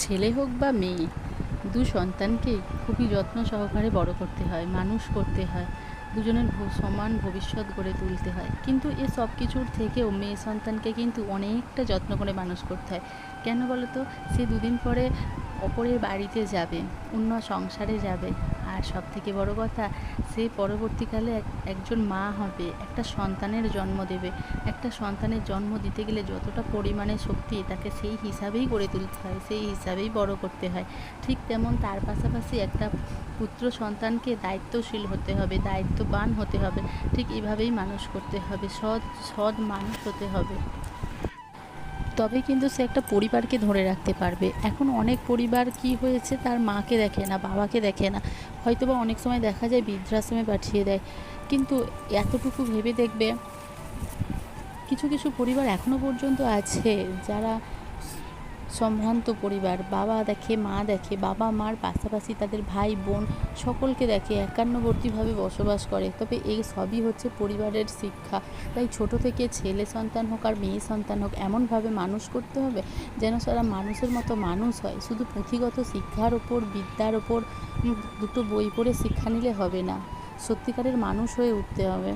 ছেলে হোক বা মেয়ে, দু সন্তানকেই খুবই যত্ন সহকারে বড় করতে হয়, মানুষ করতে হয়, দুজনের সমান ভবিষ্যৎ গড়ে তুলতে হয়। কিন্তু এ সব কিছুর থেকেও মেয়ে সন্তানকে কিন্তু অনেকটা যত্ন করে মানুষ করতে হয়। কেন বলো তো? সে দুদিন পরে অপরের বাড়িতে যাবে, অন্য সংসারে যাবে। আর সবথেকে বড় কথা, সে পরবর্তীকালে একজন মা হবে, একটা সন্তানের জন্ম দেবে। একটা সন্তানের জন্ম দিতে গেলে যতটা পরিমাণে শক্তি, তাকে সেই হিসাবেই গড়ে তুলতে হয়, সেই হিসাবেই বড় করতে হয়। ঠিক তেমন তার পাশাপাশি একটা পুত্র সন্তানকে দায়িত্বশীল হতে হবে, দায়িত্ববান হতে হবে। ঠিক এভাবেই মানুষ করতে হবে, সৎ সৎ মানুষ হতে হবে। তবেই কিন্তু সে একটা পরিবারকে ধরে রাখতে পারবে। এখন অনেক পরিবার কি হয়েছে, তার মাকে দেখে না, বাবাকে দেখে না, হয়তোবা অনেক সময় দেখা যায় বৃদ্ধাশ্রমে পাঠিয়ে দেয়। কিন্তু এতটুকু ভেবে দেখবে, কিছু কিছু পরিবার এখনও পর্যন্ত আছে যারা সম্ভ্রান্ত পরিবার, বাবা দেখে, মা দেখে, বাবা মার পাশাপাশি তাদের ভাই বোন সকলকে দেখে, একান্নবর্তীভাবে বসবাস করে। তবে এই সবই হচ্ছে পরিবারের শিক্ষা। তাই ছোট থেকে ছেলে সন্তান হোক আর মেয়ে সন্তান হোক, এমনভাবে মানুষ করতে হবে যেন তারা মানুষের মতো মানুষ হয়। শুধু পুঁথিগত শিক্ষার ওপর, বিদ্যার ওপর দুটো বই পড়ে শিক্ষা নিলে হবে না, সত্যিকারের মানুষ হয়ে উঠতে হবে।